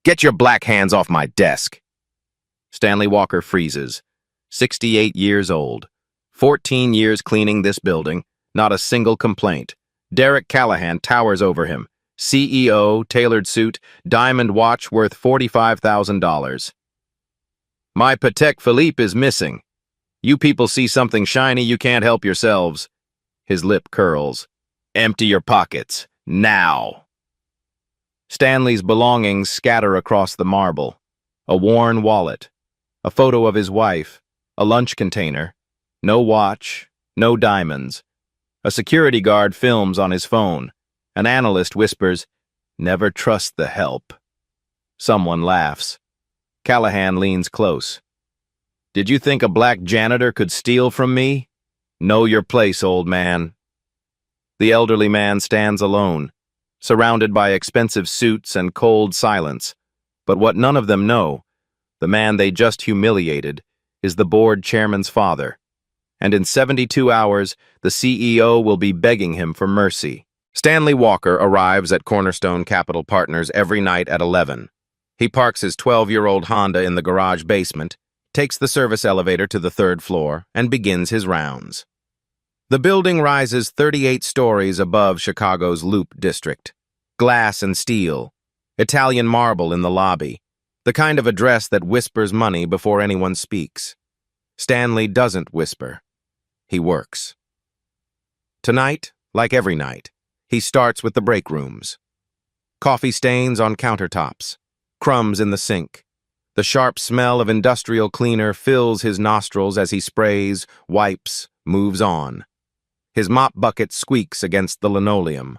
Get your black hands off my desk. Stanley Walker freezes. 68 years old. 14 years cleaning this building. Not a single complaint. Derek Callahan towers over him. CEO, tailored suit, diamond watch worth $45,000. My Patek Philippe is missing. You people see something shiny, you can't help yourselves. His lip curls. Empty your pockets. Now. Stanley's belongings scatter across the marble. A worn wallet. A photo of his wife. A lunch container. No watch. No diamonds. A security guard films on his phone. An analyst whispers, "Never trust the help." Someone laughs. Callahan leans close. Did you think a black janitor could steal from me? Know your place, old man. The elderly man stands alone, surrounded by expensive suits and cold silence. But what none of them know, the man they just humiliated, is the board chairman's father. And in 72 hours, the CEO will be begging him for mercy. Stanley Walker arrives at Cornerstone Capital Partners every night at 11. He parks his 12-year-old Honda in the garage basement, takes the service elevator to the 3rd floor, and begins his rounds. The building rises 38 stories above Chicago's Loop District. Glass and steel, Italian marble in the lobby, the kind of address that whispers money before anyone speaks. Stanley doesn't whisper. He works. Tonight, like every night, he starts with the break rooms. Coffee stains on countertops, crumbs in the sink. The sharp smell of industrial cleaner fills his nostrils as he sprays, wipes, moves on. His mop bucket squeaks against the linoleum.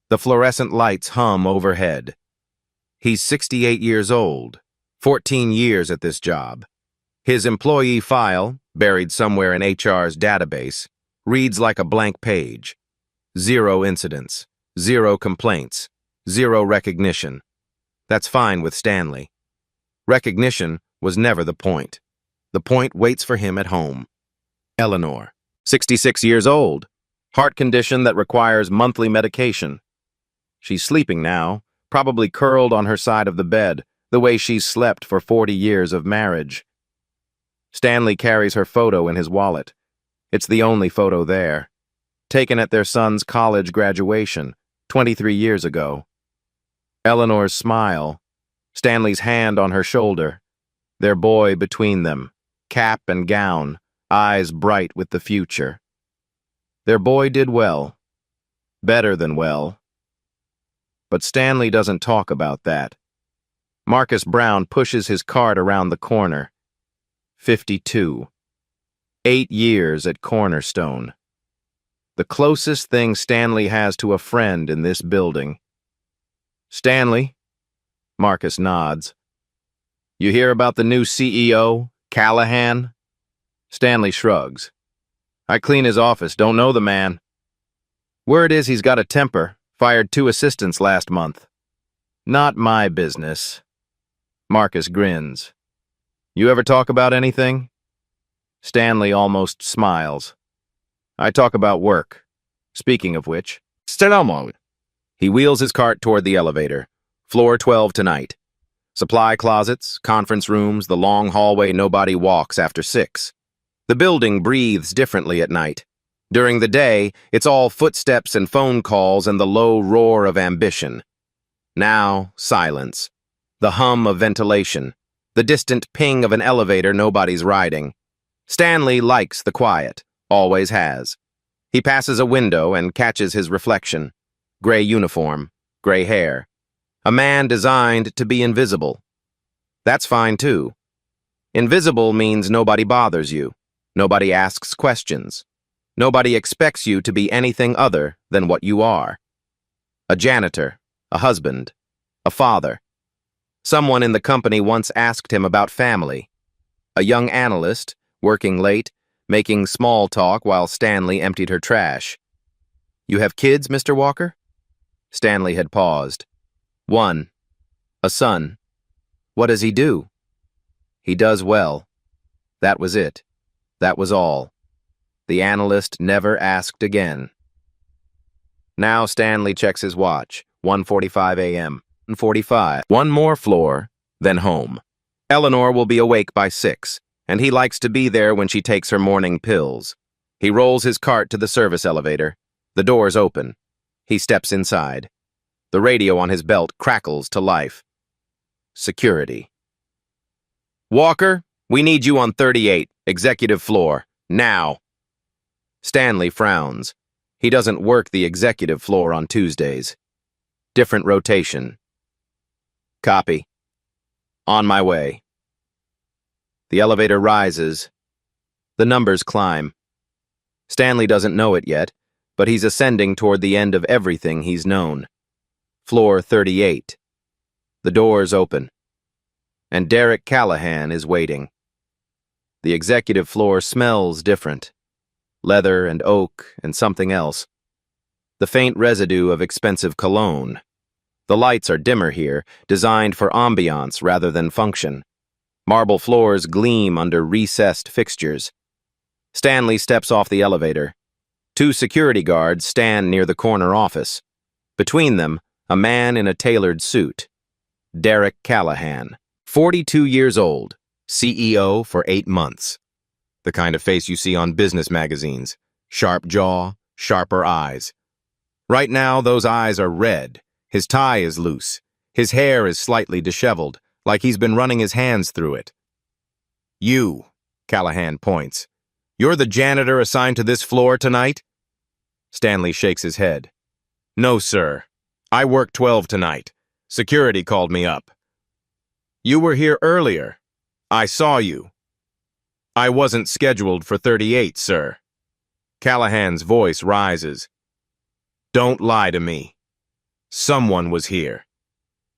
The fluorescent lights hum overhead. He's 68 years old, 14 years at this job. His employee file, buried somewhere in HR's database, reads like a blank page. 0 incidents, 0 complaints, 0 recognition. That's fine with Stanley. Recognition was never the point. The point waits for him at home. Eleanor, 66 years old, heart condition that requires monthly medication. She's sleeping now, probably curled on her side of the bed, the way she's slept for 40 years of marriage. Stanley carries her photo in his wallet. It's the only photo there. Taken at their son's college graduation, 23 years ago. Eleanor's smile, Stanley's hand on her shoulder, their boy between them, cap and gown, eyes bright with the future. Their boy did well, better than well. But Stanley doesn't talk about that. Marcus Brown pushes his cart around the corner. 52. 8 years at Cornerstone. The closest thing Stanley has to a friend in this building. Stanley? Marcus nods. You hear about the new CEO, Callahan? Stanley shrugs. I clean his office, don't know the man. Word is he's got a temper, fired 2 assistants last month. Not my business. Marcus grins. You ever talk about anything? Stanley almost smiles. I talk about work. Speaking of which, he wheels his cart toward the elevator. Floor 12 tonight. Supply closets, conference rooms, the long hallway nobody walks after 6. The building breathes differently at night. During the day, it's all footsteps and phone calls and the low roar of ambition. Now, silence. The hum of ventilation. The distant ping of an elevator nobody's riding. Stanley likes the quiet, always has. He passes a window and catches his reflection. Gray uniform, gray hair. A man designed to be invisible. That's fine too. Invisible means nobody bothers you. Nobody asks questions. Nobody expects you to be anything other than what you are. A janitor, a husband, a father. Someone in the company once asked him about family. A young analyst, working late, making small talk while Stanley emptied her trash. You have kids, Mr. Walker? Stanley had paused. 1. A son. What does he do? He does well. That was it. That was all. The analyst never asked again. Now Stanley checks his watch, 1:45 a.m. 45. One more floor, then home. Eleanor will be awake by 6, and he likes to be there when she takes her morning pills. He rolls his cart to the service elevator. The doors open. He steps inside. The radio on his belt crackles to life. Security. Walker, we need you on 38, executive floor, now. Stanley frowns. He doesn't work the executive floor on Tuesdays. Different rotation. Copy. On my way. The elevator rises. The numbers climb. Stanley doesn't know it yet, but he's ascending toward the end of everything he's known. Floor 38. The doors open. And Derek Callahan is waiting. The executive floor smells different. Leather and oak and something else. The faint residue of expensive cologne. The lights are dimmer here, designed for ambiance rather than function. Marble floors gleam under recessed fixtures. Stanley steps off the elevator. 2 security guards stand near the corner office. Between them, a man in a tailored suit. Derek Callahan, 42 years old, CEO for 8 months. The kind of face you see on business magazines. Sharp jaw, sharper eyes. Right now, those eyes are red. His tie is loose. His hair is slightly disheveled, like he's been running his hands through it. You, Callahan points. You're the janitor assigned to this floor tonight? Stanley shakes his head. No, sir. I work 12 tonight. Security called me up. You were here earlier. I saw you. I wasn't scheduled for 38, sir. Callahan's voice rises. Don't lie to me. Someone was here.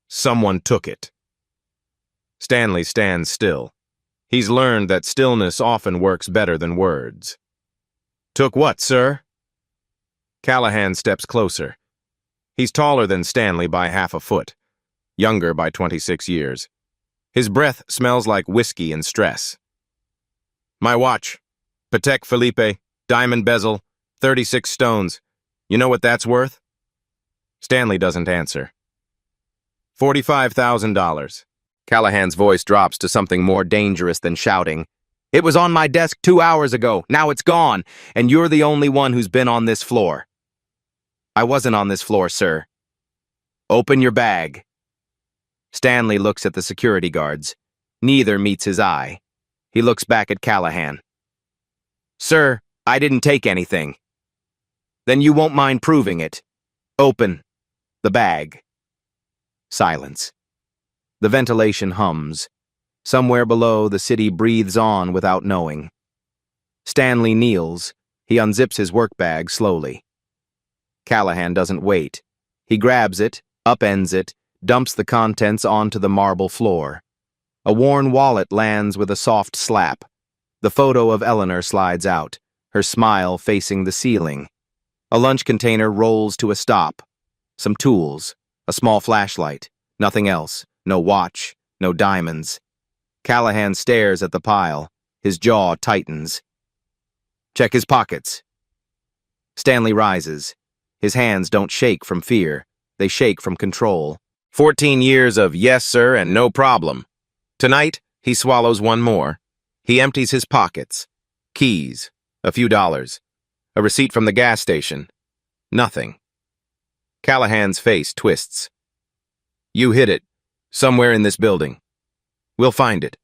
Someone took it. Stanley stands still. He's learned that stillness often works better than words. Took what, sir? Callahan steps closer. He's taller than Stanley by half a foot, younger by 26 years. His breath smells like whiskey and stress. My watch. Patek Philippe, diamond bezel, 36 stones. You know what that's worth? Stanley doesn't answer. $45,000. Callahan's voice drops to something more dangerous than shouting. It was on my desk 2 hours ago. Now it's gone, and you're the only one who's been on this floor. I wasn't on this floor, sir. Open your bag. Stanley looks at the security guards. Neither meets his eye. He looks back at Callahan. Sir, I didn't take anything. Then you won't mind proving it. Open the bag. Silence. The ventilation hums. Somewhere below, the city breathes on without knowing. Stanley kneels. He unzips his work bag slowly. Callahan doesn't wait. He grabs it, upends it, dumps the contents onto the marble floor. A worn wallet lands with a soft slap. The photo of Eleanor slides out, her smile facing the ceiling. A lunch container rolls to a stop. Some tools, a small flashlight, nothing else. No watch, no diamonds. Callahan stares at the pile. His jaw tightens. Check his pockets. Stanley rises. His hands don't shake from fear. They shake from control. 14 years of yes, sir, and no problem. Tonight, he swallows one more. He empties his pockets. Keys. A few dollars. A receipt from the gas station. Nothing. Callahan's face twists. You hid it. Somewhere in this building. We'll find it.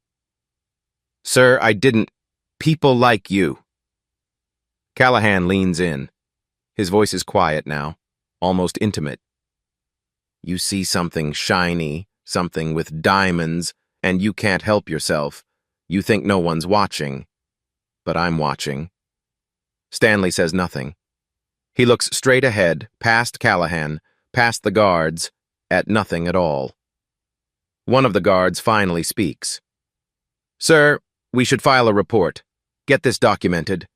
Sir, I didn't. People like you. Callahan leans in. His voice is quiet now, almost intimate. You see something shiny, something with diamonds, and you can't help yourself. You think no one's watching. But I'm watching. Stanley says nothing. He looks straight ahead, past Callahan, past the guards, at nothing at all. One of the guards finally speaks. Sir, we should file a report. Get this documented.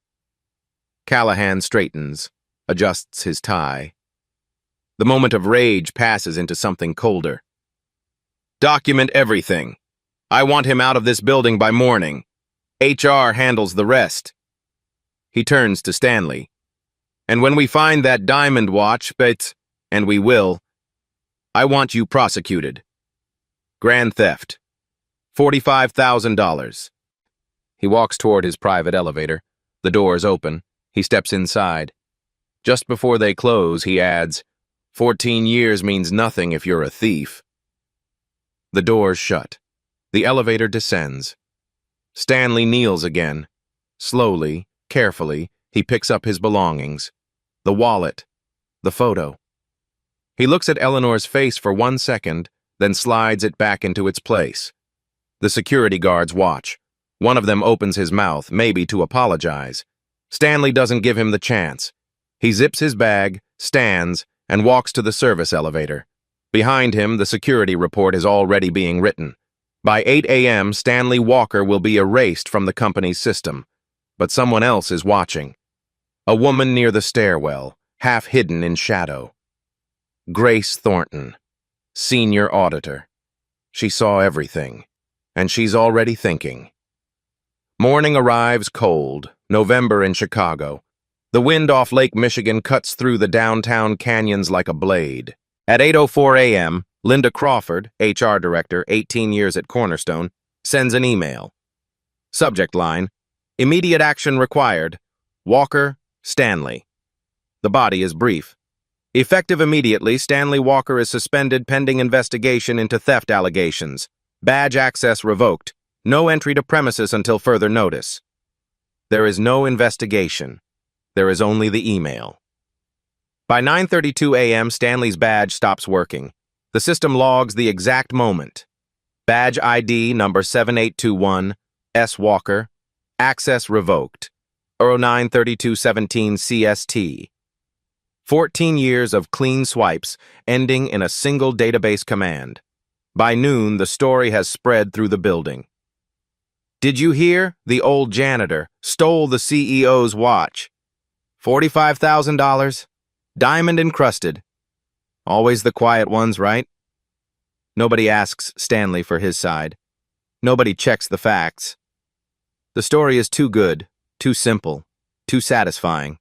Callahan straightens, adjusts his tie. The moment of rage passes into something colder. Document everything. I want him out of this building by morning. HR handles the rest. He turns to Stanley. And when we find that diamond watch, and we will, I want you prosecuted. Grand theft. $45,000. He walks toward his private elevator. The doors open. He steps inside. Just before they close, he adds, 14 years means nothing if you're a thief. The doors shut. The elevator descends. Stanley kneels again. Slowly, carefully, he picks up his belongings. The wallet. The photo. He looks at Eleanor's face for 1 second, then slides it back into its place. The security guards watch. One of them opens his mouth, maybe to apologize. Stanley doesn't give him the chance. He zips his bag, stands, and walks to the service elevator. Behind him, the security report is already being written. By 8 a.m., Stanley Walker will be erased from the company's system. But someone else is watching. A woman near the stairwell, half hidden in shadow. Grace Thornton, senior auditor. She saw everything, and she's already thinking. Morning arrives cold, November in Chicago. The wind off Lake Michigan cuts through the downtown canyons like a blade. At 8:04 a.m., Linda Crawford, HR director, 18 years at Cornerstone, sends an email. Subject line, immediate action required. Walker, Stanley. The body is brief. Effective immediately, Stanley Walker is suspended pending investigation into theft allegations. Badge access revoked. No entry to premises until further notice. There is no investigation. There is only the email. By 9:32 a.m., Stanley's badge stops working. The system logs the exact moment. Badge ID number 7821, S. Walker. Access revoked. 09/32/17 CST. 14 years of clean swipes, ending in a single database command. By noon, the story has spread through the building. Did you hear? The old janitor stole the CEO's watch. $45,000. Diamond encrusted. Always the quiet ones, right? Nobody asks Stanley for his side. Nobody checks the facts. The story is too good, too simple, too satisfying.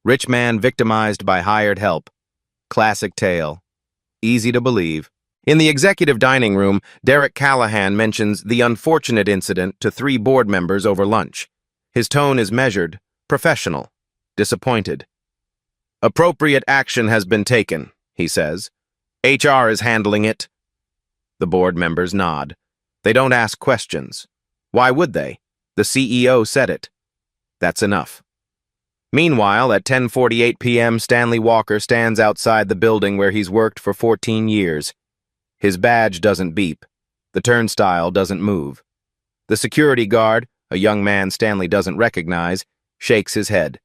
Rich man victimized by hired help. Classic tale. Easy to believe. In the executive dining room, Derek Callahan mentions the unfortunate incident to 3 board members over lunch. His tone is measured, professional, disappointed. Appropriate action has been taken, he says. HR is handling it. The board members nod. They don't ask questions. Why would they? The CEO said it. That's enough. Meanwhile, at 10:48 p.m., Stanley Walker stands outside the building where he's worked for 14 years. His badge doesn't beep. The turnstile doesn't move. The security guard, a young man Stanley doesn't recognize, shakes his head.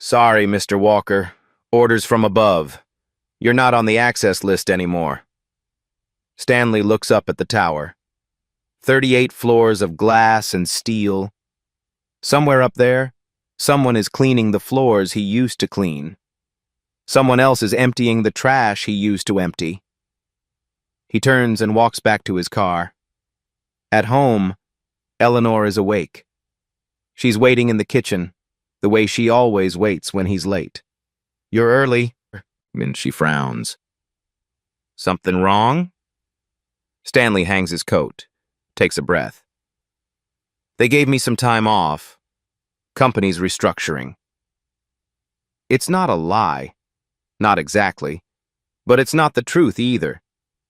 Sorry, Mr. Walker. Orders from above. You're not on the access list anymore. Stanley looks up at the tower. 38 floors of glass and steel. Somewhere up there, someone is cleaning the floors he used to clean. Someone else is emptying the trash he used to empty. He turns and walks back to his car. At home, Eleanor is awake. She's waiting in the kitchen, the way she always waits when he's late. You're early, and she frowns. Something wrong? Stanley hangs his coat, takes a breath. They gave me some time off. Company's restructuring. It's not a lie. Not exactly. But it's not the truth either.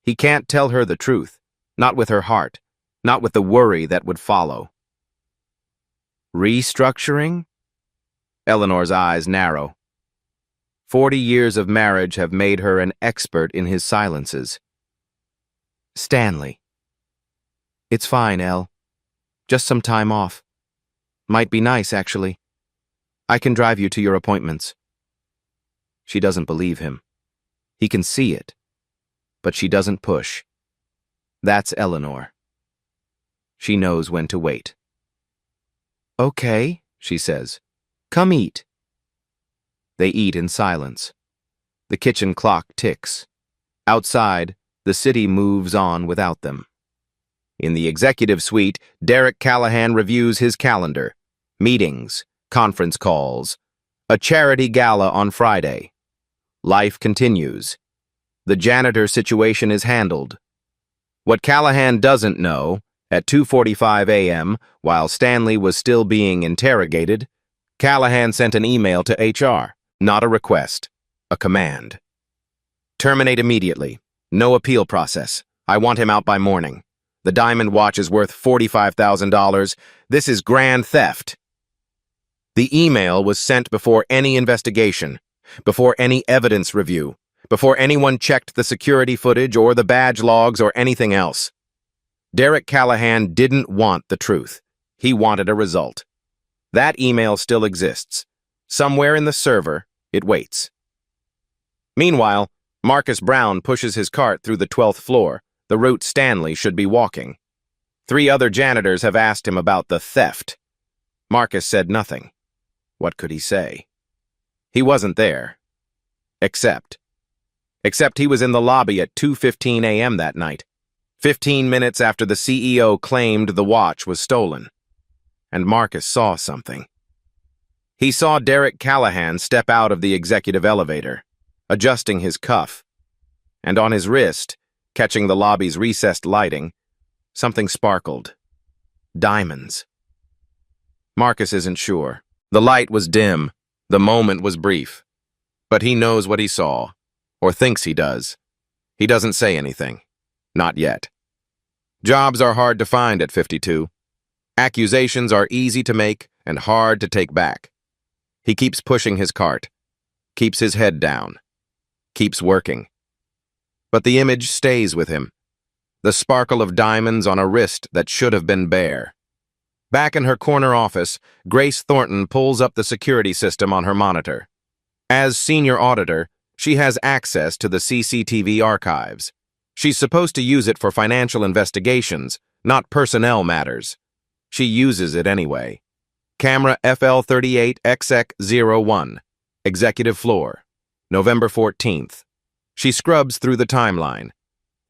He can't tell her the truth. Not with her heart. Not with the worry that would follow. Restructuring? Eleanor's eyes narrow. 40 years of marriage have made her an expert in his silences. Stanley. It's fine, Elle. Just some time off. Might be nice, actually. I can drive you to your appointments. She doesn't believe him. He can see it. But she doesn't push. That's Eleanor. She knows when to wait. Okay, she says. Come eat. They eat in silence. The kitchen clock ticks. Outside, the city moves on without them. In the executive suite, Derek Callahan reviews his calendar. Meetings, conference calls, a charity gala on Friday. Life continues. The janitor situation is handled. What Callahan doesn't know, at 2:45 a.m., while Stanley was still being interrogated, Callahan sent an email to HR, not a request, a command. Terminate immediately. No appeal process. I want him out by morning. The diamond watch is worth $45,000. This is grand theft. The email was sent before any investigation, before any evidence review, before anyone checked the security footage or the badge logs or anything else. Derek Callahan didn't want the truth. He wanted a result. That email still exists. Somewhere in the server, it waits. Meanwhile, Marcus Brown pushes his cart through the 12th floor, the route Stanley should be walking. 3 other janitors have asked him about the theft. Marcus said nothing. What could he say? He wasn't there. Except he was in the lobby at 2:15 a.m. that night, 15 minutes after the CEO claimed the watch was stolen. And Marcus saw something. He saw Derek Callahan step out of the executive elevator, adjusting his cuff, and on his wrist, catching the lobby's recessed lighting, something sparkled. Diamonds. Marcus isn't sure. The light was dim. The moment was brief. But he knows what he saw, or thinks he does. He doesn't say anything. Not yet. Jobs are hard to find at 52. Accusations are easy to make and hard to take back. He keeps pushing his cart, keeps his head down, keeps working. But the image stays with him. The sparkle of diamonds on a wrist that should have been bare. Back in her corner office, Grace Thornton pulls up the security system on her monitor. As senior auditor, she has access to the CCTV archives. She's supposed to use it for financial investigations, not personnel matters. She uses it anyway. Camera FL38XX01, Executive Floor, November 14th. She scrubs through the timeline.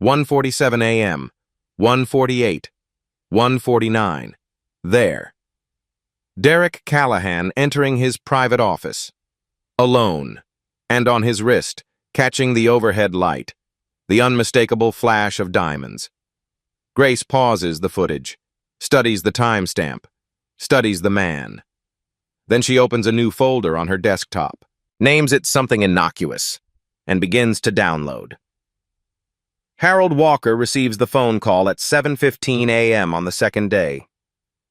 1:47 a.m., 1:48, 1:49. There. Derek Callahan entering his private office. Alone, and on his wrist, catching the overhead light, the unmistakable flash of diamonds. Grace pauses the footage, studies the timestamp, studies the man. Then she opens a new folder on her desktop, names it something innocuous, and begins to download. Harold Walker receives the phone call at 7:15 a.m. on the second day.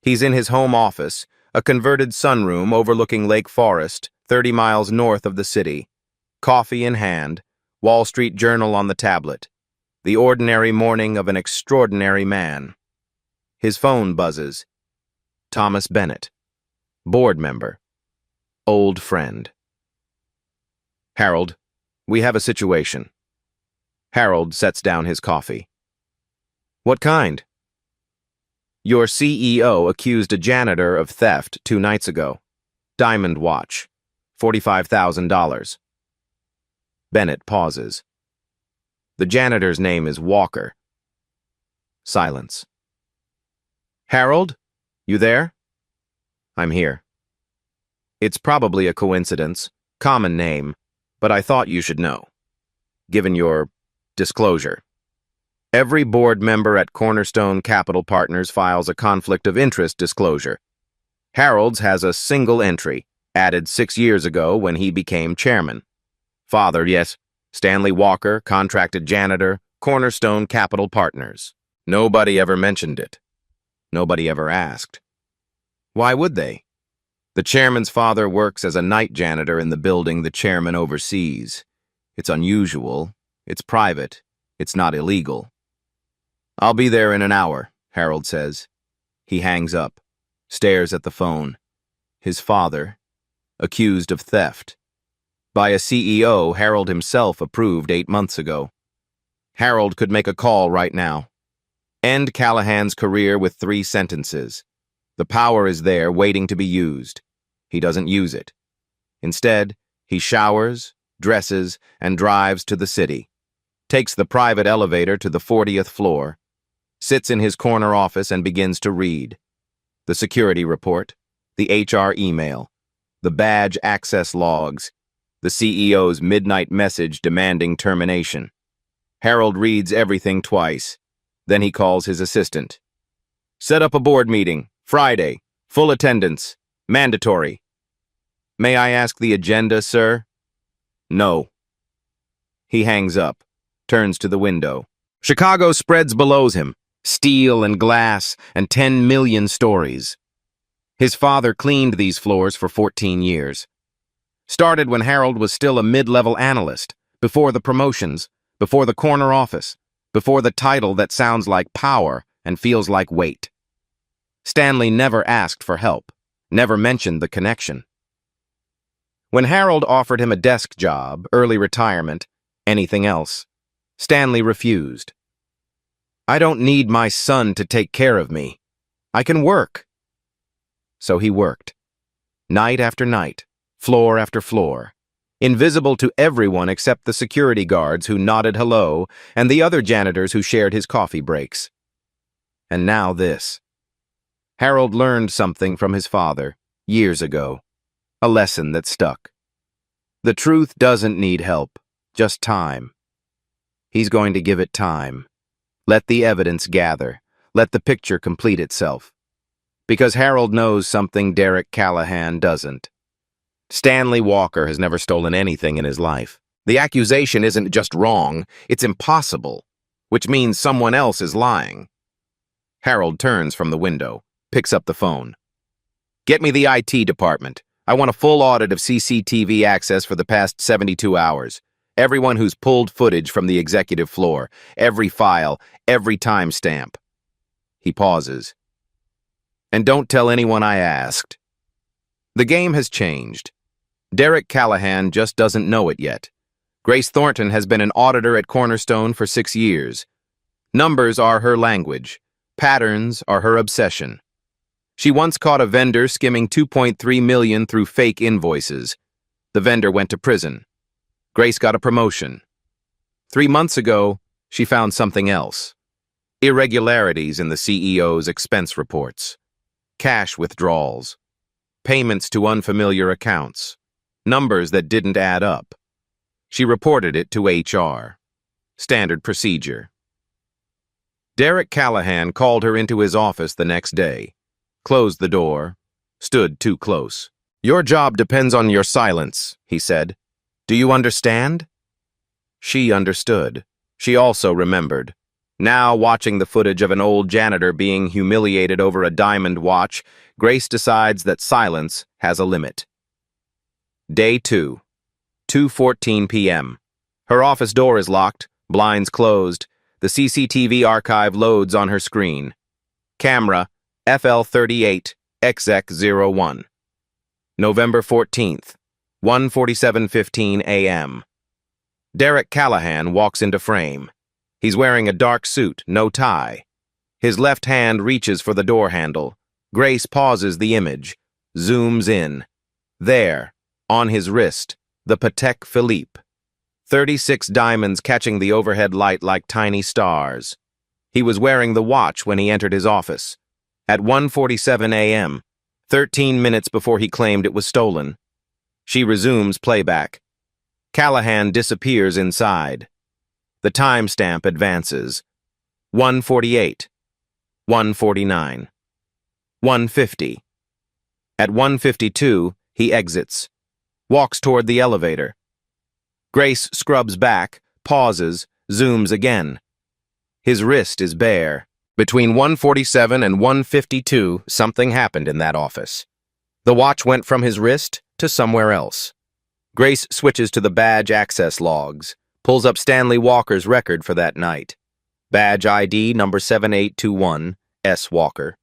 He's in his home office, a converted sunroom overlooking Lake Forest, 30 miles north of the city. Coffee in hand, Wall Street Journal on the tablet. The ordinary morning of an extraordinary man. His phone buzzes. Thomas Bennett. Board member. Old friend. Harold, we have a situation. Harold sets down his coffee. What kind? Your CEO accused a janitor of theft 2 nights ago. Diamond watch. $45,000. Bennett pauses. The janitor's name is Walker. Silence. Harold? You there? I'm here. It's probably a coincidence, common name, but I thought you should know, given your disclosure. Every board member at Cornerstone Capital Partners files a conflict of interest disclosure. Harold's has a single entry, added 6 years ago when he became chairman. Father, yes, Stanley Walker, contracted janitor, Cornerstone Capital Partners. Nobody ever mentioned it. Nobody ever asked. Why would they? The chairman's father works as a night janitor in the building the chairman oversees. It's unusual. It's private. It's not illegal. I'll be there in an hour, Harold says. He hangs up, stares at the phone. His father, accused of theft. By a CEO Harold himself approved 8 months ago. Harold could make a call right now. End Callahan's career with 3 sentences. The power is there waiting to be used. He doesn't use it. Instead, he showers, dresses, and drives to the city. Takes the private elevator to the 40th floor. Sits in his corner office and begins to read. The security report, the HR email, the badge access logs, the CEO's midnight message demanding termination. Harold reads everything twice. Then he calls his assistant. Set up a board meeting. Friday. Full attendance. Mandatory. May I ask the agenda, sir? No. He hangs up, turns to the window. Chicago spreads below him, steel and glass and 10 million stories. His father cleaned these floors for 14 years. Started when Harold was still a mid-level analyst, before the promotions, before the corner office, before the title that sounds like power and feels like weight. Stanley never asked for help, never mentioned the connection. When Harold offered him a desk job, early retirement, anything else, Stanley refused. I don't need my son to take care of me. I can work. So he worked. Night after night, floor after floor, invisible to everyone except the security guards who nodded hello and the other janitors who shared his coffee breaks. And now this. Harold learned something from his father, years ago. A lesson that stuck. The truth doesn't need help, just time. He's going to give it time. Let the evidence gather. Let the picture complete itself. Because Harold knows something Derek Callahan doesn't. Stanley Walker has never stolen anything in his life. The accusation isn't just wrong, it's impossible, which means someone else is lying. Harold turns from the window, picks up the phone. Get me the IT department. I want a full audit of CCTV access for the past 72 hours. Everyone who's pulled footage from the executive floor, every file, every timestamp. He pauses. And don't tell anyone I asked. The game has changed. Derek Callahan just doesn't know it yet. Grace Thornton has been an auditor at Cornerstone for 6 years. Numbers are her language. Patterns are her obsession. She once caught a vendor skimming $2.3 million through fake invoices. The vendor went to prison. Grace got a promotion. 3 months ago, she found something else. Irregularities in the CEO's expense reports. Cash withdrawals. Payments to unfamiliar accounts. Numbers that didn't add up. She reported it to HR. Standard procedure. Derek Callahan called her into his office the next day. Closed the door, stood too close. Your job depends on your silence, he said. Do you understand? She understood. She also remembered. Now, watching the footage of an old janitor being humiliated over a diamond watch, Grace decides that silence has a limit. Day 2, 2:14 p.m. Her office door is locked, blinds closed. The CCTV archive loads on her screen. Camera, FL38, XX01. November 14th, 1:47:15 a.m. Derek Callahan walks into frame. He's wearing a dark suit, no tie. His left hand reaches for the door handle. Grace pauses the image, zooms in. There, on his wrist, the Patek Philippe. 36 diamonds catching the overhead light like tiny stars. He was wearing the watch when he entered his office. At 1:47 a.m., 13 minutes before he claimed it was stolen. She resumes playback. Callahan disappears inside. The timestamp advances. 1:48, 1:49, 1:50. At 1:52, he exits, walks toward the elevator. Grace scrubs back, pauses, zooms again. His wrist is bare. Between 1:47 and 1:52, something happened in that office. The watch went from his wrist to somewhere else. Grace switches to the badge access logs, pulls up Stanley Walker's record for that night. Badge ID number 7821, S. Walker.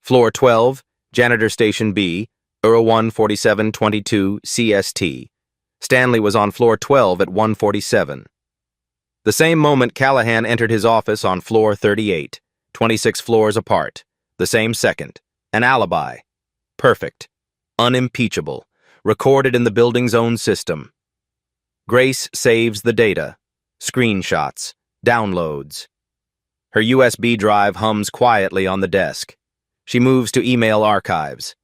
Floor 12, Janitor Station B, 01:47:22 CST. Stanley was on floor 12 at 1:47. The same moment Callahan entered his office on floor 38, 26 floors apart. The same second. An alibi. Perfect. Unimpeachable. Recorded in the building's own system. Grace saves the data. Screenshots. Downloads. Her USB drive hums quietly on the desk. She moves to email archives.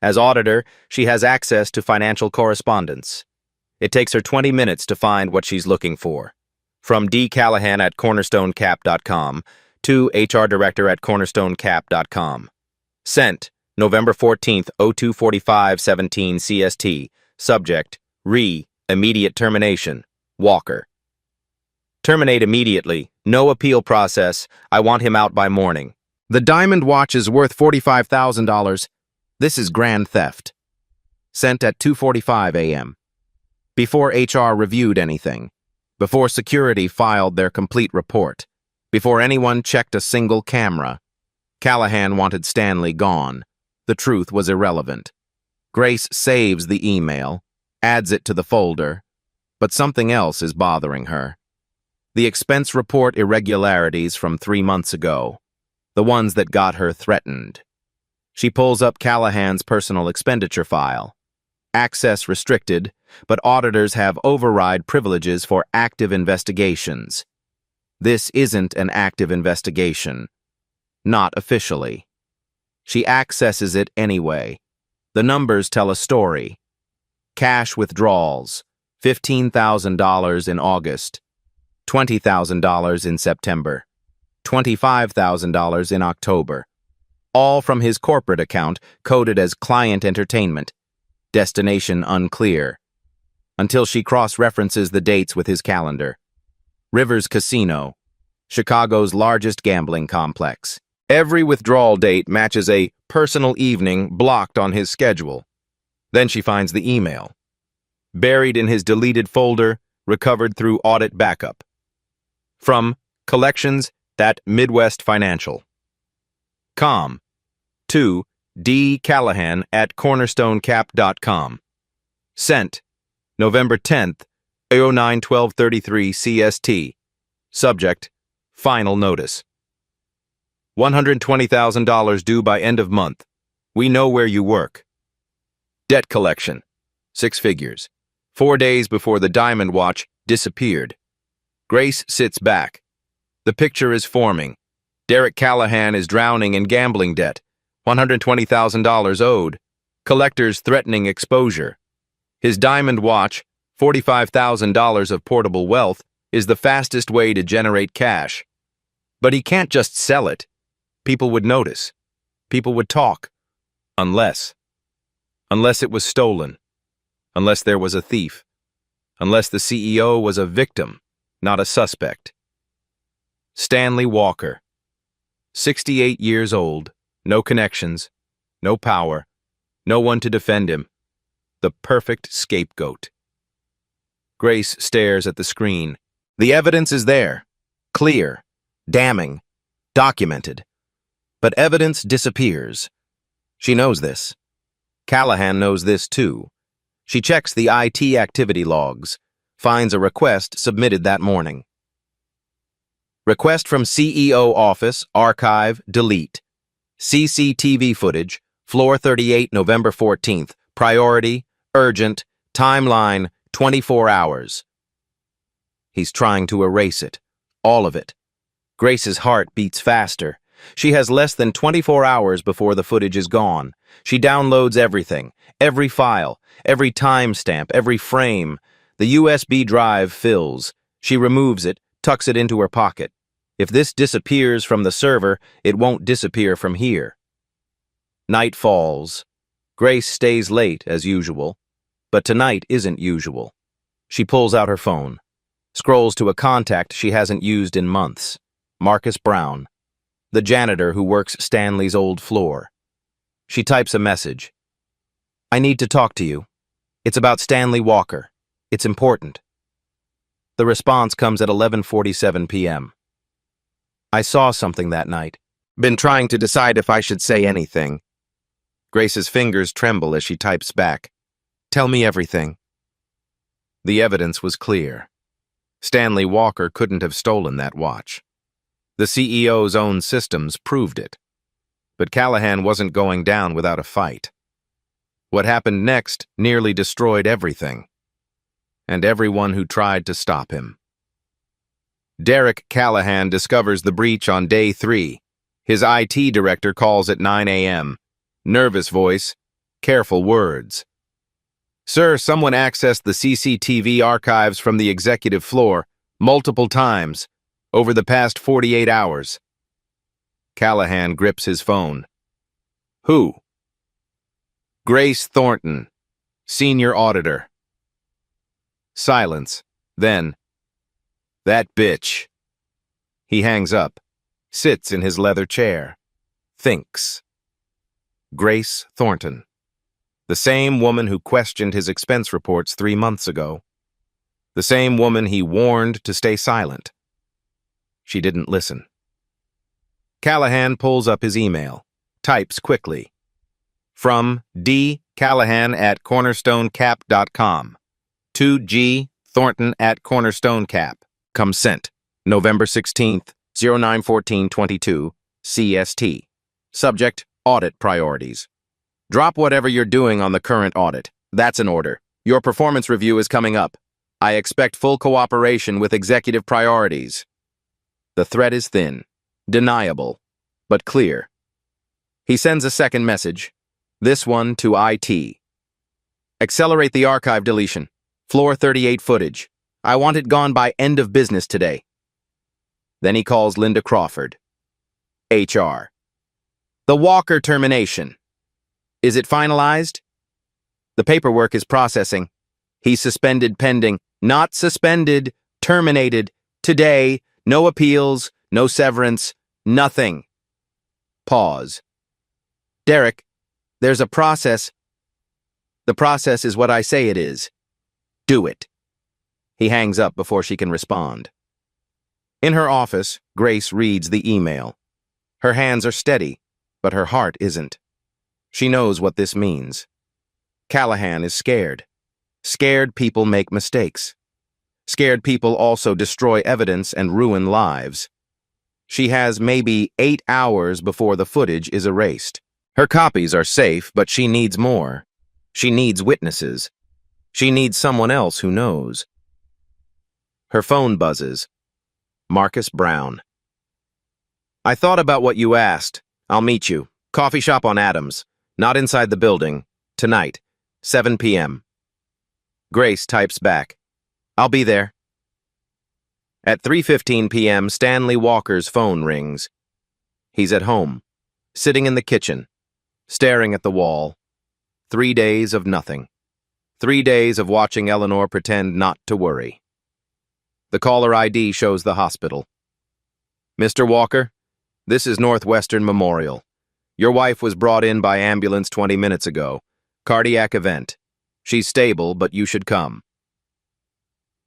As auditor, she has access to financial correspondence. It takes her 20 minutes to find what she's looking for. From D. Callahan at cornerstonecap.com to HR Director at cornerstonecap.com. Sent, November 14th, 02:45:17 CST. Subject, immediate termination. Walker. Terminate immediately. No appeal process. I want him out by morning. The diamond watch is worth $45,000. This is grand theft. Sent at 2:45 a.m. Before HR reviewed anything. Before security filed their complete report. Before anyone checked a single camera. Callahan wanted Stanley gone. The truth was irrelevant. Grace saves the email, adds it to the folder, but something else is bothering her. The expense report irregularities from 3 months ago. The ones that got her threatened. She pulls up Callahan's personal expenditure file. Access restricted, but auditors have override privileges for active investigations. This isn't an active investigation. Not officially. She accesses it anyway. The numbers tell a story. Cash withdrawals, $15,000 in August, $20,000 in September, $25,000 in October. All from his corporate account coded as client entertainment. Destination unclear. Until she cross-references the dates with his calendar. Rivers Casino, Chicago's largest gambling complex. Every withdrawal date matches a personal evening blocked on his schedule. Then she finds the email. Buried in his deleted folder, recovered through audit backup. From Collections at Midwest Financial. Com. To D. Callahan at cornerstonecap.com. Sent, November 10th, 09:12:33 CST. Subject, final notice. $120,000 due by end of month. We know where you work. Debt collection, 6 figures. 4 days before the diamond watch disappeared. Grace sits back. The picture is forming. Derek Callahan is drowning in gambling debt. $120,000 owed. Collectors threatening exposure. His diamond watch, $45,000 of portable wealth, is the fastest way to generate cash. But he can't just sell it. People would notice. People would talk. Unless it was stolen. Unless there was a thief. Unless the CEO was a victim, not a suspect. Stanley Walker. 68 years old. No connections. No power. No one to defend him. The perfect scapegoat. Grace stares at the screen. The evidence is there. Clear. Damning. Documented. But evidence disappears. She knows this. Callahan knows this too. She checks the IT activity logs, finds a request submitted that morning. Request from CEO office, archive, delete. CCTV footage, floor 38, November 14th. Priority, urgent, timeline, 24 hours. He's trying to erase it. All of it. Grace's heart beats faster. She has less than 24 hours before the footage is gone. She downloads everything, every file, every timestamp, every frame. The USB drive fills. She removes it, tucks it into her pocket. If this disappears from the server, it won't disappear from here. Night falls. Grace stays late, as usual. But tonight isn't usual. She pulls out her phone. Scrolls to a contact she hasn't used in months. Marcus Brown. The janitor who works Stanley's old floor. She types a message. I need to talk to you. It's about Stanley Walker. It's important. The response comes at 11:47 p.m. I saw something that night. Been trying to decide if I should say anything. Grace's fingers tremble as she types back. Tell me everything. The evidence was clear. Stanley Walker couldn't have stolen that watch. The CEO's own systems proved it. But Callahan wasn't going down without a fight. What happened next nearly destroyed everything. And everyone who tried to stop him. Derek Callahan discovers the breach on day 3. His IT director calls at 9 a.m. Nervous voice, careful words. Sir, someone accessed the CCTV archives from the executive floor. Multiple times, over the past 48 hours. Callahan grips his phone. Who? Grace Thornton, senior auditor. Silence. Then, that bitch. He hangs up, sits in his leather chair, thinks. Grace Thornton. The same woman who questioned his expense reports 3 months ago. The same woman he warned to stay silent. She didn't listen. Callahan pulls up his email, types quickly. From D. Callahan at cornerstonecap.com to G. Thornton at cornerstonecap. Come sent. November 16th, 09/14/22, CST. Subject, audit priorities. Drop whatever you're doing on the current audit. That's an order. Your performance review is coming up. I expect full cooperation with executive priorities. The threat is thin, deniable, but clear. He sends a second message, this one to IT. Accelerate the archive deletion. Floor 38 footage. I want it gone by end of business today. Then he calls Linda Crawford. HR. The Walker termination. Is it finalized? The paperwork is processing. He's suspended pending. Not suspended, terminated. Today, no appeals, no severance, nothing. Pause. Derek, there's a process. The process is what I say it is. Do it. He hangs up before she can respond. In her office, Grace reads the email. Her hands are steady, but her heart isn't. She knows what this means. Callahan is scared. Scared people make mistakes. Scared people also destroy evidence and ruin lives. She has maybe 8 hours before the footage is erased. Her copies are safe, but she needs more. She needs witnesses. She needs someone else who knows. Her phone buzzes. Marcus Brown. I thought about what you asked. I'll meet you. Coffee shop on Adams. Not inside the building. Tonight, 7 p.m. Grace types back. I'll be there. At 3:15 p.m., Stanley Walker's phone rings. He's at home, sitting in the kitchen, staring at the wall. 3 days of nothing. 3 days of watching Eleanor pretend not to worry. The caller ID shows the hospital. Mr. Walker, this is Northwestern Memorial. Your wife was brought in by ambulance 20 minutes ago. Cardiac event. She's stable, but you should come.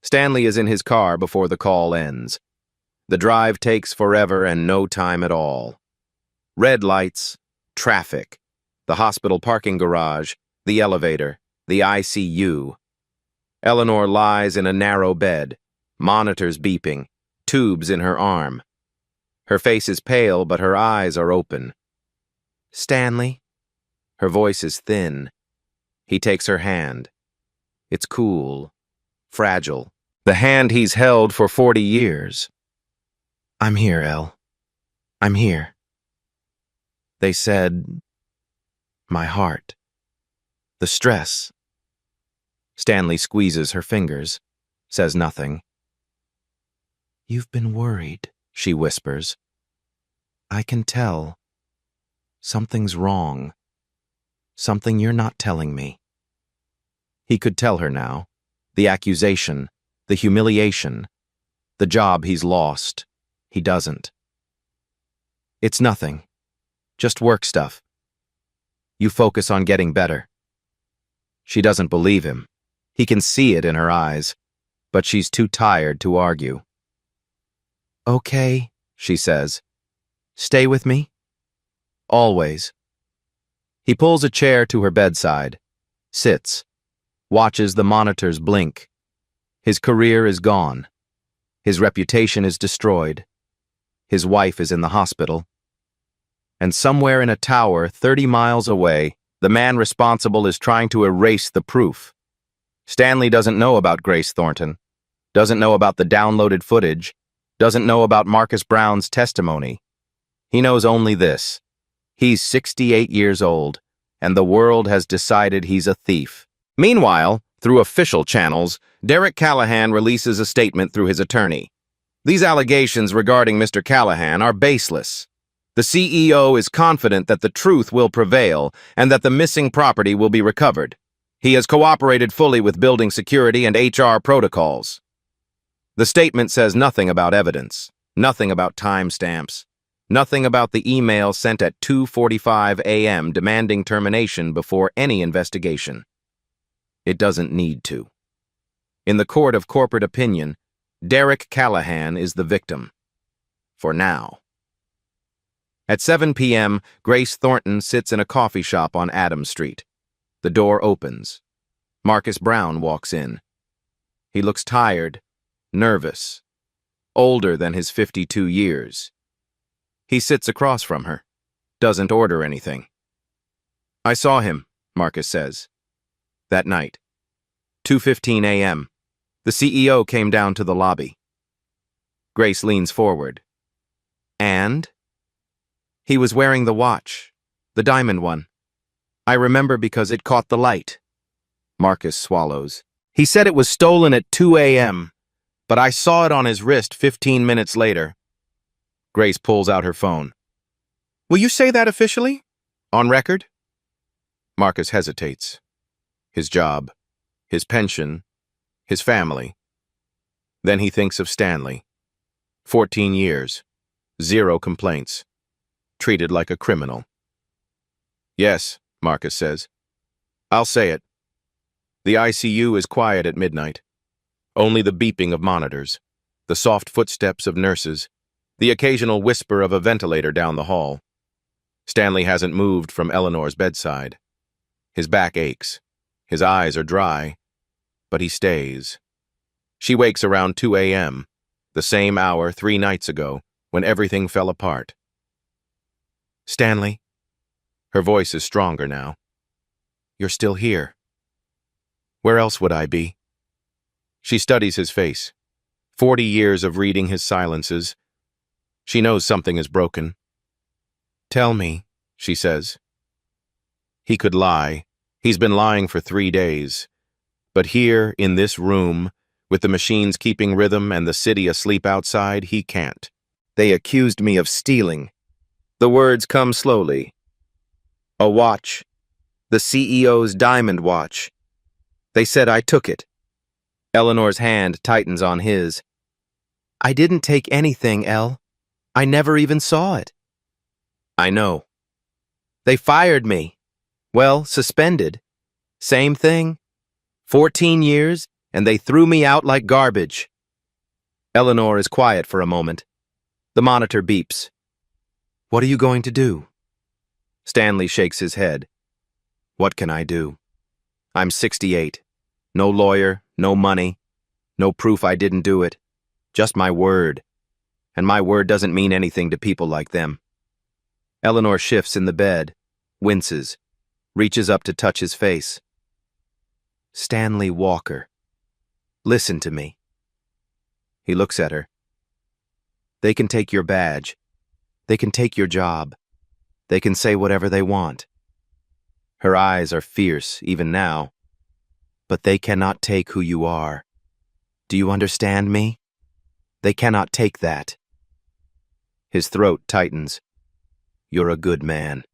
Stanley is in his car before the call ends. The drive takes forever and no time at all. Red lights, traffic, the hospital parking garage, the elevator, the ICU. Eleanor lies in a narrow bed, monitors beeping, tubes in her arm. Her face is pale, but her eyes are open. Stanley? Her voice is thin. He takes her hand. It's cool, fragile, the hand he's held for 40 years. I'm here, Elle. I'm here. They said, my heart. The stress. Stanley squeezes her fingers, says nothing. You've been worried, she whispers. I can tell. Something's wrong. Something you're not telling me. He could tell her now. The accusation, the humiliation, the job he's lost. He doesn't. It's nothing. Just work stuff. You focus on getting better. She doesn't believe him. He can see it in her eyes, but she's too tired to argue. Okay, she says. Stay with me? Always. He pulls a chair to her bedside, sits, watches the monitors blink. His career is gone. His reputation is destroyed. His wife is in the hospital. And somewhere in a tower 30 miles away, the man responsible is trying to erase the proof. Stanley doesn't know about Grace Thornton, doesn't know about the downloaded footage, doesn't know about Marcus Brown's testimony. He knows only this. He's 68 years old, and the world has decided he's a thief. Meanwhile, Through official channels, Derek Callahan releases a statement through his attorney. These allegations regarding Mr. Callahan are baseless. The CEO is confident that the truth will prevail and that the missing property will be recovered. He has cooperated fully with building security and HR protocols. The statement says nothing about evidence, nothing about timestamps, nothing about the email sent at 2:45 a.m. demanding termination before any investigation. It doesn't need to. In the court of corporate opinion, Derek Callahan is the victim. For now. At 7 p.m., Grace Thornton sits in a coffee shop on Adams Street. The door opens. Marcus Brown walks in. He looks tired, nervous, older than his 52 years. He sits across from her, doesn't order anything. I saw him, Marcus says. That night. 2:15 a.m. The CEO came down to the lobby. Grace leans forward. And? He was wearing the watch, the diamond one. I remember because it caught the light. Marcus swallows. He said it was stolen at 2 a.m., but I saw it on his wrist 15 minutes later. Grace pulls out her phone. Will you say that officially? On record? Marcus hesitates. His job, his pension, his family. Then he thinks of Stanley. 14 years, 0 complaints. Treated like a criminal. Yes, Marcus says. I'll say it. The ICU is quiet at midnight. Only the beeping of monitors, the soft footsteps of nurses, the occasional whisper of a ventilator down the hall. Stanley hasn't moved from Eleanor's bedside. His back aches. His eyes are dry. But he stays. She wakes around 2 a.m., the same hour 3 nights ago, when everything fell apart. Stanley. Her voice is stronger now. You're still here. Where else would I be? She studies his face. 40 years of reading his silences. She knows something is broken. Tell me, she says. He could lie. He's been lying for 3 days. But here, in this room, with the machines keeping rhythm and the city asleep outside, he can't. They accused me of stealing. The words come slowly. A watch. The CEO's diamond watch. They said I took it. Eleanor's hand tightens on his. I didn't take anything, Elle. I never even saw it. I know. They fired me. Well, suspended. Same thing. 14 years, and they threw me out like garbage. Eleanor is quiet for a moment. The monitor beeps. What are you going to do? Stanley shakes his head. What can I do? I'm 68. No lawyer, no money, no proof I didn't do it. Just my word. And my word doesn't mean anything to people like them. Eleanor shifts in the bed, winces, reaches up to touch his face. Stanley Walker. Listen to me. He looks at her. They can take your badge. They can take your job. They can say whatever they want. Her eyes are fierce, even now. But they cannot take who you are. Do you understand me? They cannot take that. His throat tightens. You're a good man.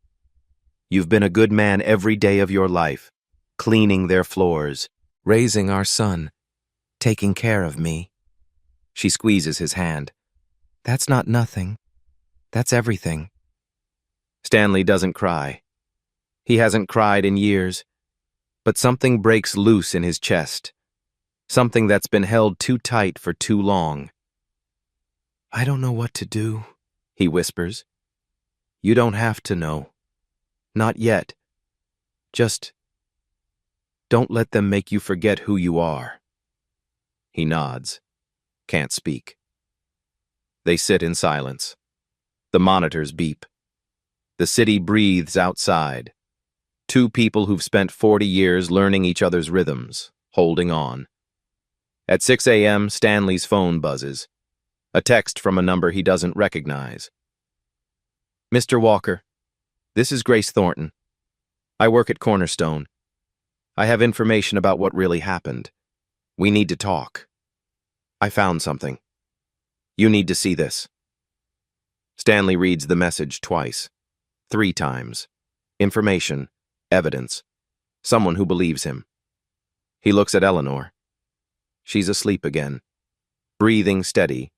You've been a good man every day of your life, cleaning their floors, raising our son, taking care of me. She squeezes his hand. That's not nothing. That's everything. Stanley doesn't cry. He hasn't cried in years, but something breaks loose in his chest, something that's been held too tight for too long. I don't know what to do, he whispers. You don't have to know. Not yet. Just don't let them make you forget who you are. He nods. Can't speak. They sit in silence. The monitors beep. The city breathes outside. 2 people who've spent 40 years learning each other's rhythms, holding on. At 6 a.m., Stanley's phone buzzes. A text from a number he doesn't recognize. Mr. Walker, this is Grace Thornton. I work at Cornerstone. I have information about what really happened. We need to talk. I found something. You need to see this. Stanley reads the message twice, 3 times. Information, evidence, someone who believes him. He looks at Eleanor. She's asleep again. Breathing steady,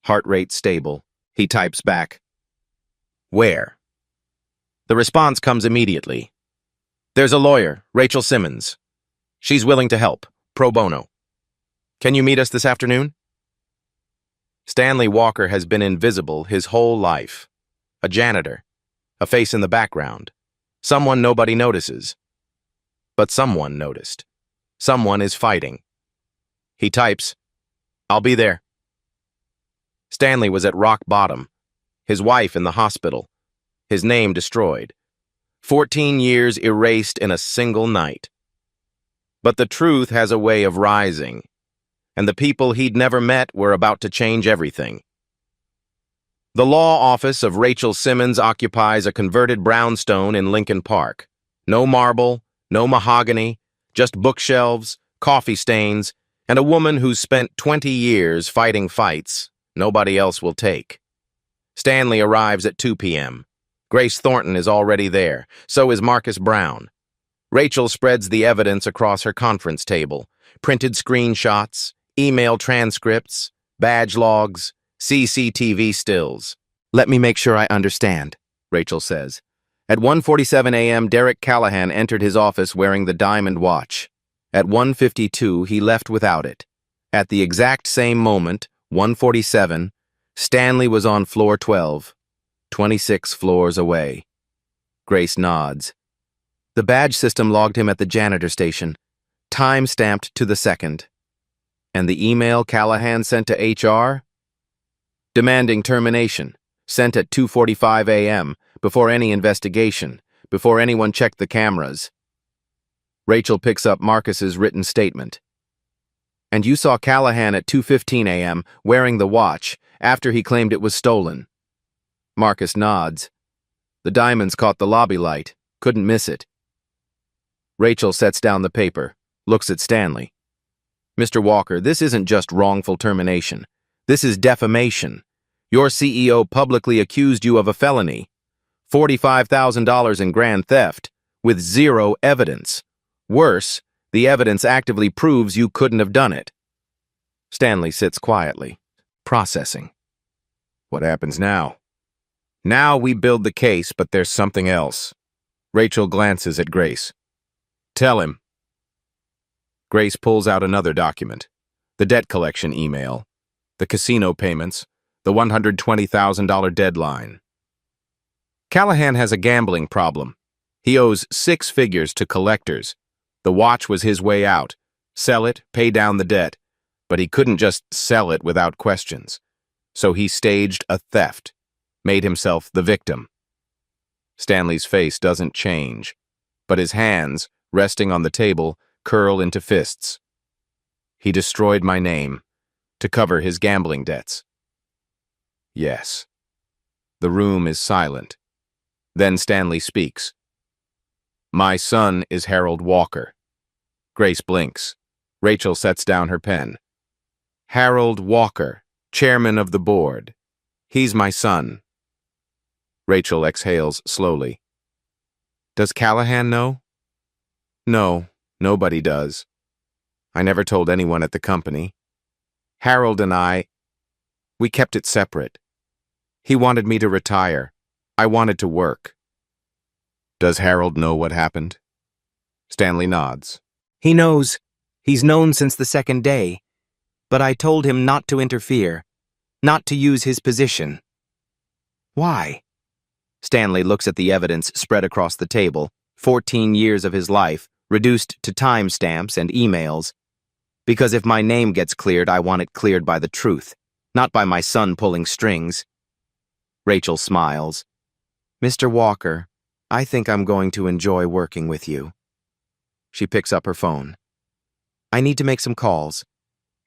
heart rate stable. He types back, "Where?" The response comes immediately. "There's a lawyer, Rachel Simmons. She's willing to help, pro bono. Can you meet us this afternoon?" Stanley Walker has been invisible his whole life. A janitor, a face in the background, someone nobody notices. But someone noticed. Someone is fighting. He types, "I'll be there." Stanley was at rock bottom, his wife in the hospital, his name destroyed. 14 years erased in a single night. But the truth has a way of rising, and the people he'd never met were about to change everything. The law office of Rachel Simmons occupies a converted brownstone in Lincoln Park. No marble, no mahogany, just bookshelves, coffee stains, and a woman who's spent 20 years fighting fights nobody else will take. Stanley arrives at 2 p.m. Grace Thornton is already there. So is Marcus Brown. Rachel spreads the evidence across her conference table. Printed screenshots, email transcripts, badge logs, CCTV stills. "Let me make sure I understand," Rachel says. At 1:47 a.m., Derek Callahan entered his office wearing the diamond watch. At 1:52, he left without it. At the exact same moment, 1:47, Stanley was on floor 12, 26 floors away. Grace nods. The badge system logged him at the janitor station, time-stamped to the second. And the email Callahan sent to HR? Demanding termination, sent at 2:45 a.m., before any investigation, before anyone checked the cameras. Rachel picks up Marcus's written statement. "And you saw Callahan at 2:15 a.m. wearing the watch after he claimed it was stolen." Marcus nods. "The diamonds caught the lobby light. Couldn't miss it." Rachel sets down the paper, looks at Stanley. "Mr. Walker, this isn't just wrongful termination. This is defamation. Your CEO publicly accused you of a felony, $45,000 in grand theft, with 0 evidence. Worse, the evidence actively proves you couldn't have done it." Stanley sits quietly, processing. "What happens now?" "Now we build the case, but there's something else." Rachel glances at Grace. "Tell him." Grace pulls out another document, the debt collection email, the casino payments, the $120,000 deadline. Callahan has a gambling problem. He owes 6 figures to collectors. The watch was his way out. Sell it, pay down the debt. But he couldn't just sell it without questions. So he staged a theft, made himself the victim. Stanley's face doesn't change, but his hands, resting on the table, curl into fists. He destroyed my name to cover his gambling debts. Yes. The room is silent. Then Stanley speaks. "My son is Harold Walker." Grace blinks. Rachel sets down her pen. "Harold Walker, chairman of the board. He's my son." Rachel exhales slowly. "Does Callahan know?" "No, nobody does. I never told anyone at the company. Harold and we kept it separate. He wanted me to retire. I wanted to work." "Does Harold know what happened?" Stanley nods. "He knows. He's known since the second day. But I told him not to interfere, not to use his position." "Why?" Stanley looks at the evidence spread across the table, 14 years of his life, reduced to timestamps and emails. "Because if my name gets cleared, I want it cleared by the truth, not by my son pulling strings." Rachel smiles. "Mr. Walker, I think I'm going to enjoy working with you." She picks up her phone. "I need to make some calls.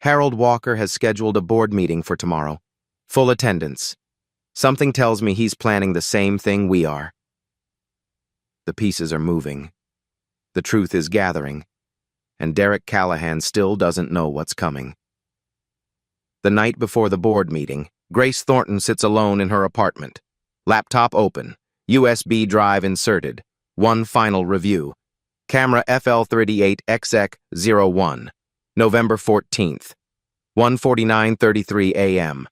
Harold Walker has scheduled a board meeting for tomorrow. Full attendance. Something tells me he's planning the same thing we are." The pieces are moving. The truth is gathering. and Derek Callahan still doesn't know what's coming. The night before the board meeting, Grace Thornton sits alone in her apartment. Laptop open, USB drive inserted, one final review. Camera FL38XX01, November 14th, 1:49:33 a.m.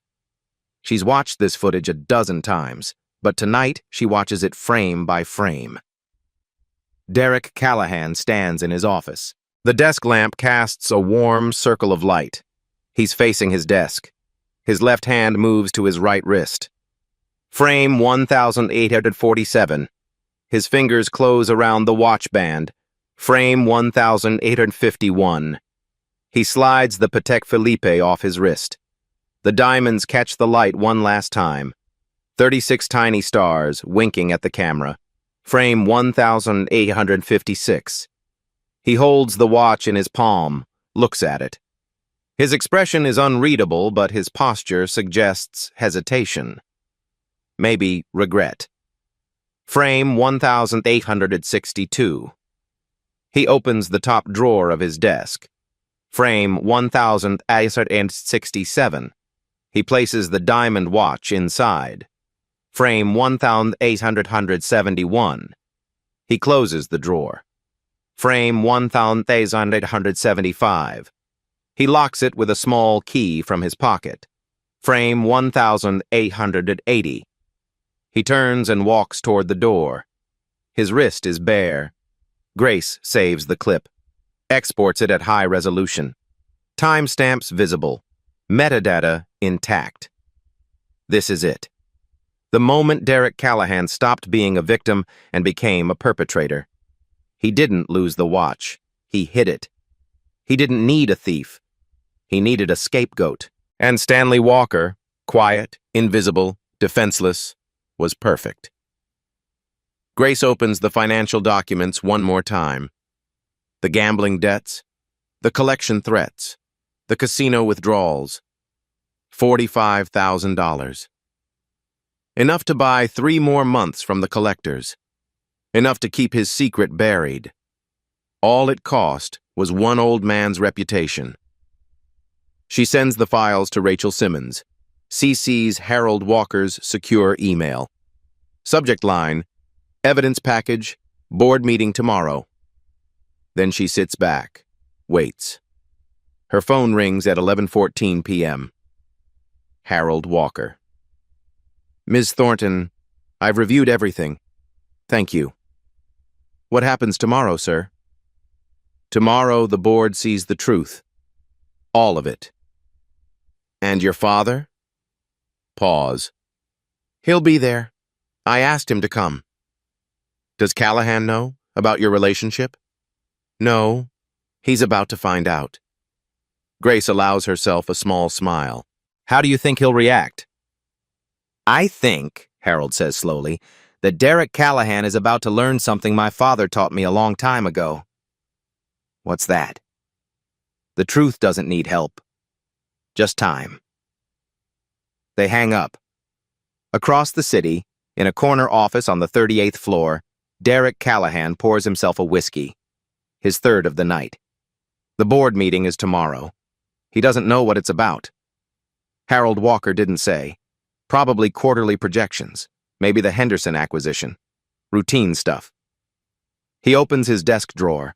She's watched this footage a dozen times, but tonight she watches it frame by frame. Derek Callahan stands in his office. The desk lamp casts a warm circle of light. He's facing his desk. His left hand moves to his right wrist. Frame 1847. His fingers close around the watch band. Frame 1851. He slides the Patek Philippe off his wrist. The diamonds catch the light one last time. 36 tiny stars winking at the camera. Frame 1856. He holds the watch in his palm, looks at it. His expression is unreadable, but his posture suggests hesitation. Maybe regret. Frame 1862. He opens the top drawer of his desk. Frame 1867. He places the diamond watch inside. Frame 1871. He closes the drawer. Frame 1875. He locks it with a small key from his pocket. Frame 1880. He turns and walks toward the door. His wrist is bare. Grace saves the clip, exports it at high resolution. Timestamps visible. Metadata intact. This is it. The moment Derek Callahan stopped being a victim and became a perpetrator. He didn't lose the watch. He hid it. He didn't need a thief. He needed a scapegoat. And Stanley Walker, quiet, invisible, defenseless, was perfect. Grace opens the financial documents one more time. The gambling debts, the collection threats, the casino withdrawals. $45,000. Enough to buy 3 more months from the collectors. Enough to keep his secret buried. All it cost was one old man's reputation. She sends the files to Rachel Simmons, CC's Harold Walker's secure email. Subject line, evidence package, board meeting tomorrow. Then she sits back, waits. Her phone rings at 11:14 p.m. Harold Walker. Ms. Thornton, I've reviewed everything. Thank you. What happens tomorrow, sir? Tomorrow the board sees the truth. All of it. And your father? Pause. He'll be there. I asked him to come. Does Callahan know about your relationship? No. He's about to find out. Grace allows herself a small smile. How do you think he'll react? I think, Harold says slowly, that Derek Callahan is about to learn something my father taught me a long time ago. What's that? The truth doesn't need help. Just time. They hang up. Across the city, in a corner office on the 38th floor, Derek Callahan pours himself a whiskey, his third of the night. The board meeting is tomorrow. He doesn't know what it's about. Harold Walker didn't say. Probably quarterly projections, maybe the Henderson acquisition. Routine stuff. He opens his desk drawer.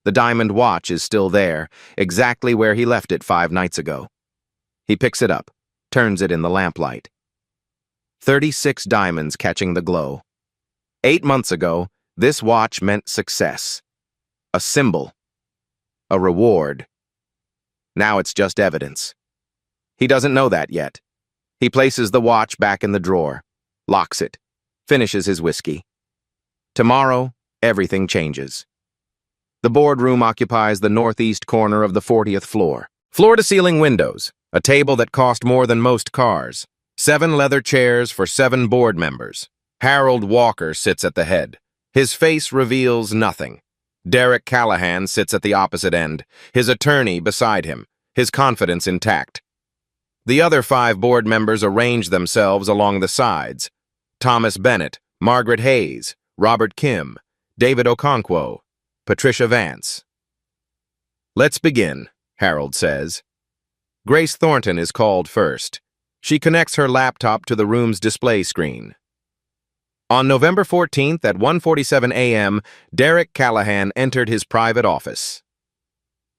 The diamond watch is still there, exactly where he left it 5 nights ago. He picks it up, turns it in the lamplight. 36 diamonds catching the glow. 8 months ago, this watch meant success. A symbol. A reward. Now it's just evidence. He doesn't know that yet. He places the watch back in the drawer, locks it, finishes his whiskey. Tomorrow, everything changes. The boardroom occupies the northeast corner of the 40th floor. Floor-to-ceiling windows, a table that cost more than most cars, 7 leather chairs for 7 board members. Harold Walker sits at the head. His face reveals nothing. Derek Callahan sits at the opposite end, his attorney beside him, his confidence intact. The other 5 board members arrange themselves along the sides. Thomas Bennett, Margaret Hayes, Robert Kim, David Okonkwo, Patricia Vance. Let's begin, Harold says. Grace Thornton is called first. She connects her laptop to the room's display screen. On November 14th at 1:47 a.m., Derek Callahan entered his private office.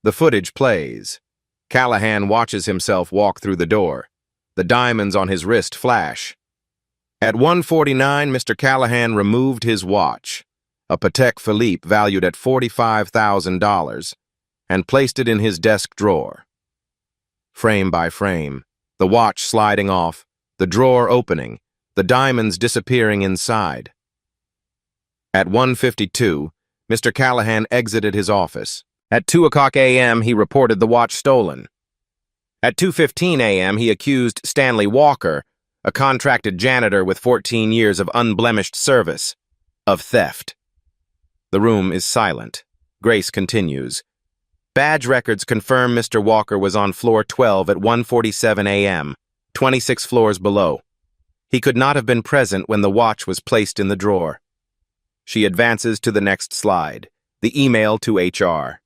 The footage plays. Callahan watches himself walk through the door. The diamonds on his wrist flash. At 1:49, Mr. Callahan removed his watch, a Patek Philippe valued at $45,000, and placed it in his desk drawer. Frame by frame, the watch sliding off, the drawer opening, the diamonds disappearing inside. At 1:52, Mr. Callahan exited his office. At 2:00 a.m., he reported the watch stolen. At 2:15 a.m., he accused Stanley Walker, a contracted janitor with 14 years of unblemished service, of theft. The room is silent. Grace continues. Badge records confirm Mr. Walker was on floor 12 at 1:47 a.m., 26 floors below. He could not have been present when the watch was placed in the drawer. She advances to the next slide, the email to HR.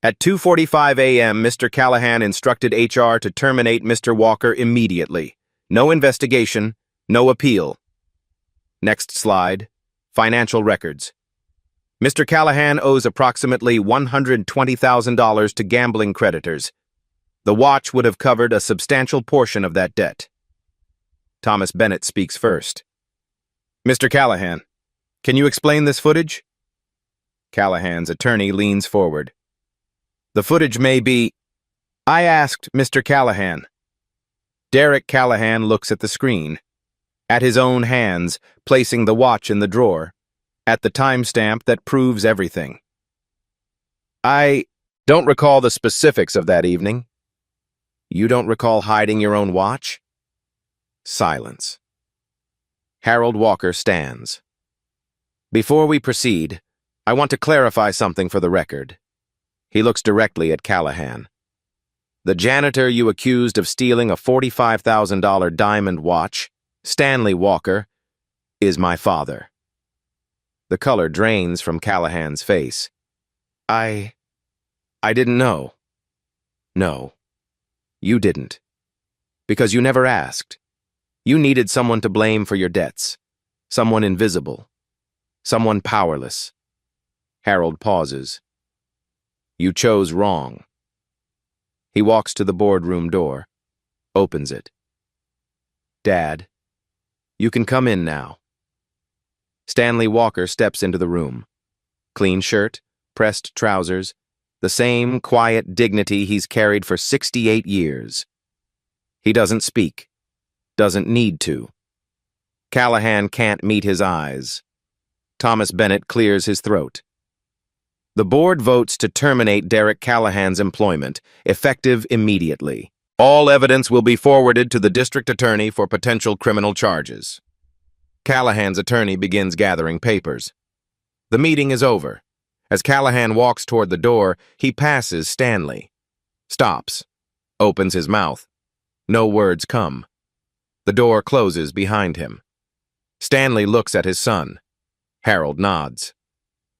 At 2:45 a.m., Mr. Callahan instructed HR to terminate Mr. Walker immediately. No investigation, no appeal. Next slide, financial records. Mr. Callahan owes approximately $120,000 to gambling creditors. The watch would have covered a substantial portion of that debt. Thomas Bennett speaks first. Mr. Callahan, can you explain this footage? Callahan's attorney leans forward. The footage may be... I asked Mr. Callahan. Derek Callahan looks at the screen, at his own hands, placing the watch in the drawer, at the timestamp that proves everything. I don't recall the specifics of that evening. You don't recall hiding your own watch? Silence. Harold Walker stands. Before we proceed, I want to clarify something for the record. He looks directly at Callahan. The janitor you accused of stealing a $45,000 diamond watch, Stanley Walker, is my father. The color drains from Callahan's face. I didn't know. No, you didn't. Because you never asked. You needed someone to blame for your debts. Someone invisible. Someone powerless. Harold pauses. You chose wrong. He walks to the boardroom door, opens it. Dad, you can come in now. Stanley Walker steps into the room. Clean shirt, pressed trousers, the same quiet dignity he's carried for 68 years. He doesn't speak, doesn't need to. Callahan can't meet his eyes. Thomas Bennett clears his throat. The board votes to terminate Derek Callahan's employment, effective immediately. All evidence will be forwarded to the district attorney for potential criminal charges. Callahan's attorney begins gathering papers. The meeting is over. As Callahan walks toward the door, he passes Stanley. Stops. Opens his mouth. No words come. The door closes behind him. Stanley looks at his son. Harold nods.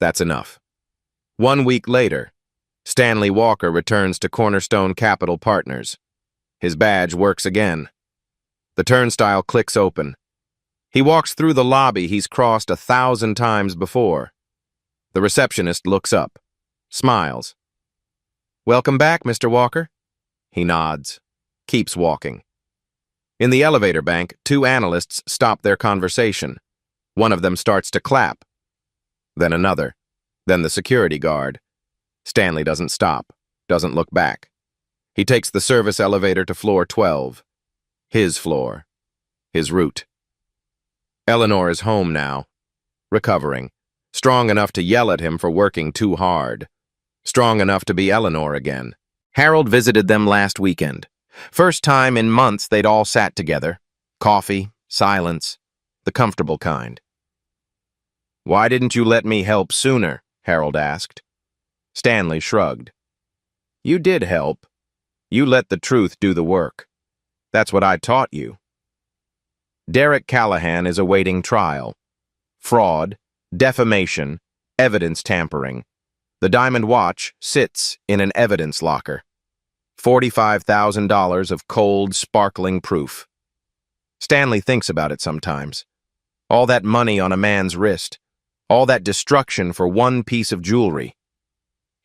That's enough. 1 week later, Stanley Walker returns to Cornerstone Capital Partners. His badge works again. The turnstile clicks open. He walks through the lobby he's crossed 1,000 times before. The receptionist looks up, smiles. Welcome back, Mr. Walker. He nods, keeps walking. In the elevator bank, 2 analysts stop their conversation. One of them starts to clap. Then another. Then the security guard. Stanley doesn't stop, doesn't look back. He takes the service elevator to floor 12. His floor. His route. Eleanor is home now, recovering, strong enough to yell at him for working too hard, strong enough to be Eleanor again. Harold visited them last weekend. First time in months they'd all sat together. Coffee, silence, the comfortable kind. Why didn't you let me help sooner? Harold asked. Stanley shrugged. You did help. You let the truth do the work. That's what I taught you. Derek Callahan is awaiting trial. Fraud, defamation, evidence tampering. The diamond watch sits in an evidence locker. $45,000 of cold, sparkling proof. Stanley thinks about it sometimes. All that money on a man's wrist. All that destruction for one piece of jewelry.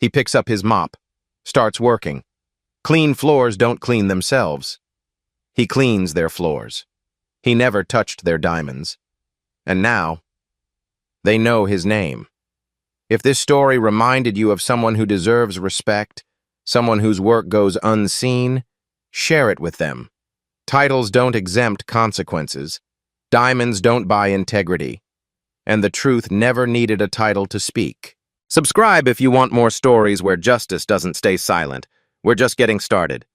He picks up his mop, starts working. Clean floors don't clean themselves. He cleans their floors. He never touched their diamonds. And now, they know his name. If this story reminded you of someone who deserves respect, someone whose work goes unseen, share it with them. Titles don't exempt consequences. Diamonds don't buy integrity. And the truth never needed a title to speak. Subscribe if you want more stories where justice doesn't stay silent. We're just getting started.